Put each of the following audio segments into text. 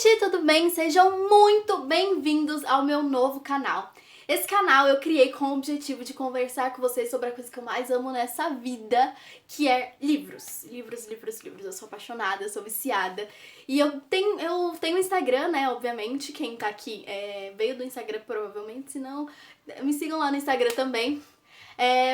gente, tudo bem? Sejam muito bem-vindos ao meu novo canal. Esse canal eu criei com o objetivo de conversar com vocês sobre a coisa que eu mais amo nessa vida, que é livros. Livros. Eu sou apaixonada, eu sou viciada. E eu tenho Instagram, né, obviamente. Quem tá aqui veio do Instagram provavelmente, se não, me sigam lá no Instagram também.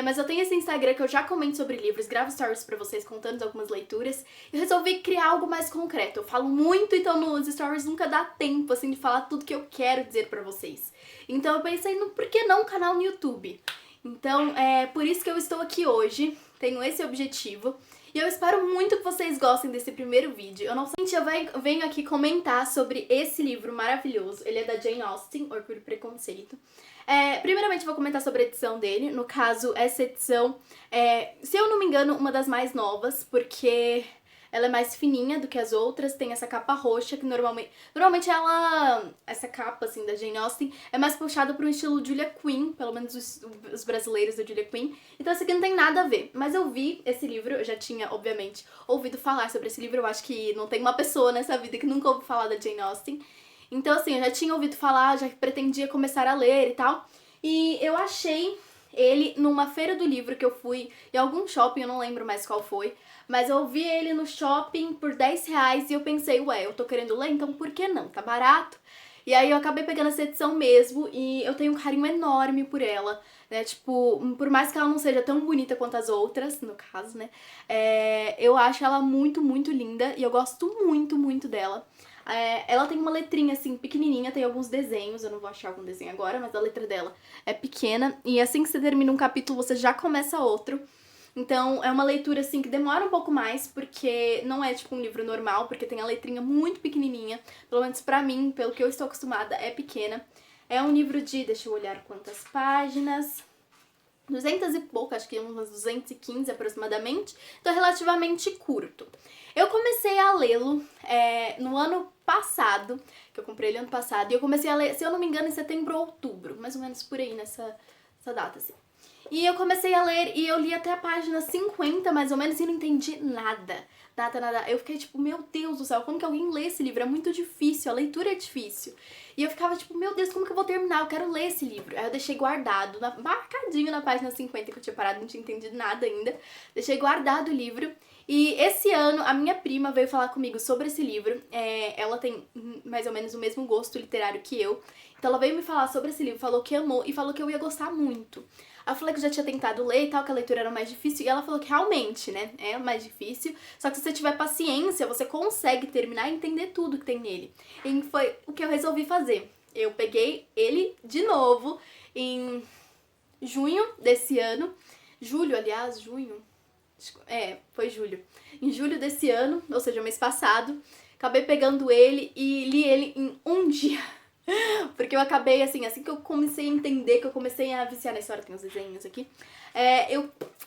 Mas eu tenho esse Instagram que eu já comento sobre livros, gravo stories pra vocês contando algumas leituras. E resolvi criar algo mais concreto. Eu falo muito, então nos stories nunca dá tempo, assim, de falar tudo que eu quero dizer pra vocês. Então eu pensei, por que não um canal no YouTube? Então é por isso que eu estou aqui hoje, tenho esse objetivo. E eu espero muito que vocês gostem desse primeiro vídeo. Eu não sei, gente, eu venho aqui comentar sobre esse livro maravilhoso. Ele é da Jane Austen, Orgulho e Preconceito. Primeiramente eu vou comentar sobre a edição dele. No caso, essa edição se eu não me engano, uma das mais novas, porque ela é mais fininha do que as outras, tem essa capa roxa, que normalmente essa capa, assim, da Jane Austen, é mais puxada para um estilo Julia Quinn, pelo menos os brasileiros da Julia Quinn, então essa aqui não tem nada a ver. Mas eu vi esse livro, eu já tinha, obviamente, ouvido falar sobre esse livro, eu acho que não tem uma pessoa nessa vida que nunca ouviu falar da Jane Austen. Então, assim, eu já tinha ouvido falar, já pretendia começar a ler e tal, e eu achei ele numa feira do livro que eu fui em algum shopping, eu não lembro mais qual foi, mas eu vi ele no shopping por 10 reais e eu pensei, ué, eu tô querendo ler, então por que não? Tá barato. E aí eu acabei pegando essa edição mesmo e eu tenho um carinho enorme por ela, né, tipo, por mais que ela não seja tão bonita quanto as outras, no caso, né, eu acho ela muito, muito linda e eu gosto muito, muito dela. Ela tem uma letrinha assim pequenininha, tem alguns desenhos, eu não vou achar algum desenho agora, mas a letra dela é pequena e assim que você termina um capítulo você já começa outro. Então é uma leitura assim que demora um pouco mais, porque não é tipo um livro normal, porque tem a letrinha muito pequenininha, pelo menos pra mim, pelo que eu estou acostumada, é pequena. É um livro de, deixa eu olhar quantas páginas, 200 e pouco, acho que umas 215 aproximadamente, então é relativamente curto. Eu comecei a lê-lo no ano passado, que eu comprei ele ano passado, e eu comecei a ler, se eu não me engano, em setembro ou outubro, mais ou menos por aí nessa data, assim. E eu comecei a ler e eu li até a página 50, mais ou menos, e não entendi nada. Nada. Eu fiquei tipo, meu Deus do céu, como que alguém lê esse livro? É muito difícil, a leitura é difícil. E eu ficava tipo, meu Deus, como que eu vou terminar? Eu quero ler esse livro. Aí eu deixei guardado, marcadinho na página 50, que eu tinha parado, não tinha entendido nada ainda. Deixei guardado o livro. E esse ano, a minha prima veio falar comigo sobre esse livro. Ela tem mais ou menos o mesmo gosto literário que eu. Então ela veio me falar sobre esse livro, falou que amou e falou que eu ia gostar muito. Aí eu falei que já tinha tentado ler e tal, que a leitura era mais difícil, e ela falou que realmente, né, é mais difícil, só que se você tiver paciência, você consegue terminar e entender tudo que tem nele. E foi o que eu resolvi fazer. Eu peguei ele de novo em junho desse ano, julho, aliás, junho, foi julho. Em julho desse ano, ou seja, mês passado, acabei pegando ele e li ele em um dia. Porque eu acabei, assim que eu comecei a entender, que eu comecei a viciar na história, tem os desenhos aqui,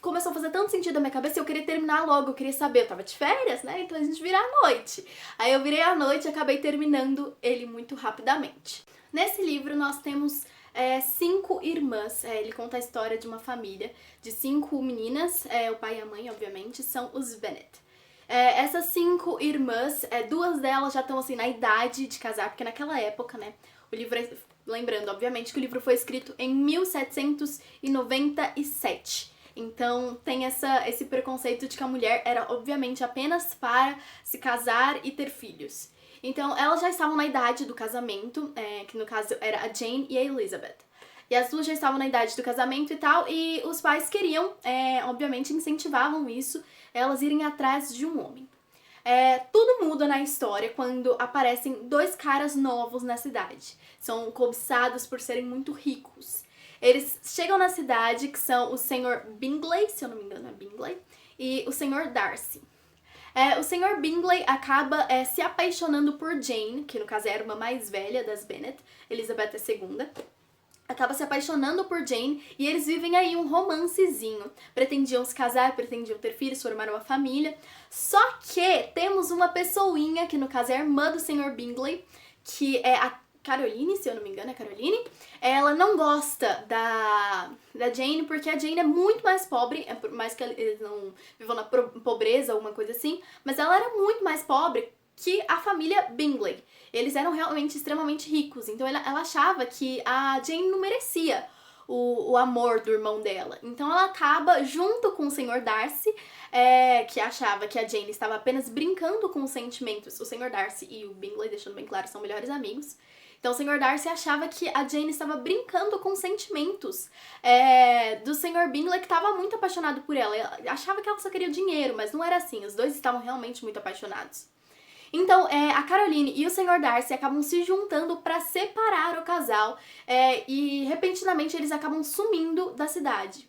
começou a fazer tanto sentido na minha cabeça e eu queria terminar logo, eu queria saber, eu tava de férias, né, então a gente vira à noite. Aí eu virei à noite e acabei terminando ele muito rapidamente. Nesse livro nós temos 5 irmãs, ele conta a história de uma família de 5 meninas, o pai e a mãe, obviamente, são os Bennet. Essas 5 irmãs, 2 delas já estão assim na idade de casar, porque naquela época, né, o livro, lembrando, obviamente, que o livro foi escrito em 1797. Então tem esse preconceito de que a mulher era, obviamente, apenas para se casar e ter filhos. Então elas já estavam na idade do casamento, que no caso era a Jane e a Elizabeth. E as duas já estavam na idade do casamento e tal, e os pais queriam, obviamente incentivavam isso, elas irem atrás de um homem. Tudo muda na história quando aparecem 2 caras novos na cidade. São cobiçados por serem muito ricos. Eles chegam na cidade, que são o Sr. Bingley, se eu não me engano é Bingley, e o Sr. Darcy. O Sr. Bingley acaba se apaixonando por Jane, que no caso é a irmã mais velha das Bennet, Elizabeth é a segunda. Acaba se apaixonando por Jane e eles vivem aí um romancezinho. Pretendiam se casar, pretendiam ter filhos, formar uma família. Só que temos uma pessoinha, que no caso é a irmã do Sr. Bingley, que é a Caroline, se eu não me engano é Caroline. Ela não gosta da Jane porque a Jane é muito mais pobre, por mais que eles não vivam na pobreza ou alguma coisa assim, mas ela era muito mais pobre que a família Bingley. eles eram realmente extremamente ricos. Então ela achava que a Jane não merecia o amor do irmão dela. Então ela acaba junto com o Sr. Darcy, que achava que a Jane estava apenas brincando com os sentimentos. O Sr. Darcy e o Bingley, deixando bem claro, são melhores amigos. Então o Sr. Darcy achava que a Jane estava brincando com os sentimentos do Sr. Bingley, que estava muito apaixonado por ela. Ela achava que ela só queria o dinheiro, mas não era assim. Os dois estavam realmente muito apaixonados. Então, a Caroline e o Sr. Darcy acabam se juntando para separar o casal e, repentinamente, eles acabam sumindo da cidade.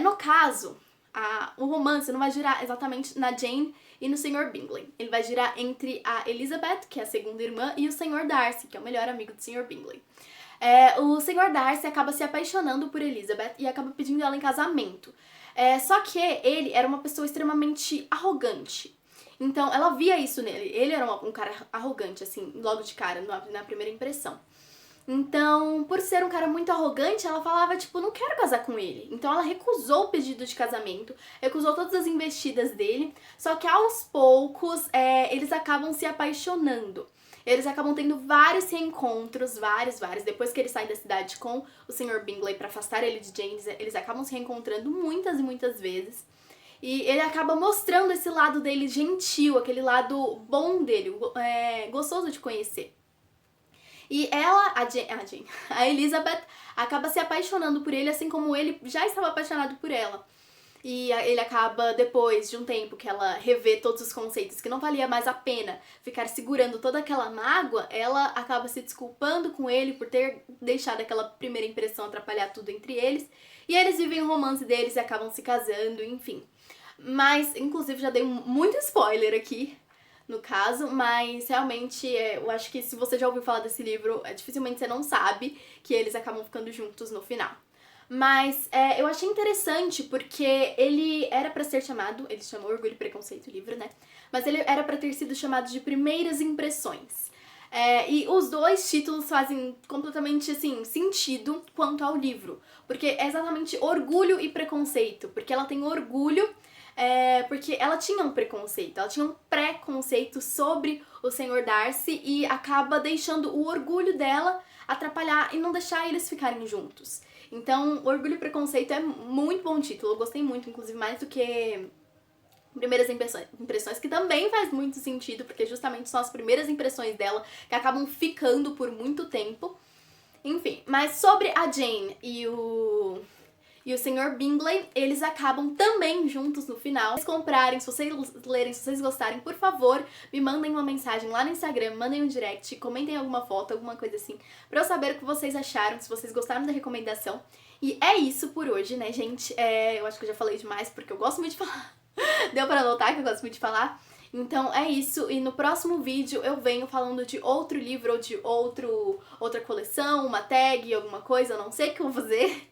No caso, o romance não vai girar exatamente na Jane e no Sr. Bingley. Ele vai girar entre a Elizabeth, que é a segunda irmã, e o Sr. Darcy, que é o melhor amigo do Sr. Bingley. O Sr. Darcy acaba se apaixonando por Elizabeth e acaba pedindo ela em casamento. Só que ele era uma pessoa extremamente arrogante. Então, ela via isso nele. Ele era um cara arrogante, assim, logo de cara, na primeira impressão. Então, por ser um cara muito arrogante, ela falava, tipo, não quero casar com ele. Então, ela recusou o pedido de casamento, recusou todas as investidas dele. Só que, aos poucos, eles acabam se apaixonando. Eles acabam tendo vários reencontros, vários. Depois que eles saem da cidade com o Sr. Bingley pra afastar ele de Jane, eles acabam se reencontrando muitas e muitas vezes. E ele acaba mostrando esse lado dele gentil, aquele lado bom dele, gostoso de conhecer. E ela, a Elizabeth, acaba se apaixonando por ele, assim como ele já estava apaixonado por ela. E ele acaba, depois de um tempo que ela revê todos os conceitos, que não valia mais a pena ficar segurando toda aquela mágoa, ela acaba se desculpando com ele por ter deixado aquela primeira impressão atrapalhar tudo entre eles. E eles vivem o romance deles e acabam se casando, enfim. Mas, inclusive, já dei muito spoiler aqui, no caso, mas realmente eu acho que se você já ouviu falar desse livro, dificilmente você não sabe que eles acabam ficando juntos no final. Mas eu achei interessante porque ele era pra ser chamado, ele chama Orgulho e Preconceito o livro, né? Mas ele era pra ter sido chamado de Primeiras Impressões. E os dois títulos fazem completamente, assim, sentido quanto ao livro. Porque é exatamente orgulho e preconceito. Porque ela tem orgulho, porque ela tinha um preconceito. Ela tinha um preconceito sobre o Sr. Darcy e acaba deixando o orgulho dela atrapalhar e não deixar eles ficarem juntos. Então, Orgulho e Preconceito é muito bom título. Eu gostei muito, inclusive, mais do que Primeiras Impressões, que também faz muito sentido, porque justamente são as primeiras impressões dela que acabam ficando por muito tempo. Enfim, mas sobre a Jane e o Sr. Bingley, eles acabam também juntos no final. Se vocês comprarem, se vocês lerem, se vocês gostarem, por favor, me mandem uma mensagem lá no Instagram, mandem um direct, comentem alguma foto, alguma coisa assim, pra eu saber o que vocês acharam, se vocês gostaram da recomendação. E é isso por hoje, né, gente? Eu acho que eu já falei demais, porque eu gosto muito de falar. Deu pra notar que eu gosto muito de falar? Então é isso, e no próximo vídeo eu venho falando de outro livro ou de outra coleção, uma tag, alguma coisa, eu não sei o que eu vou fazer.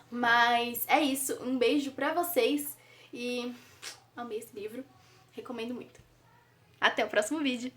Mas é isso, um beijo pra vocês e amei esse livro, recomendo muito. Até o próximo vídeo!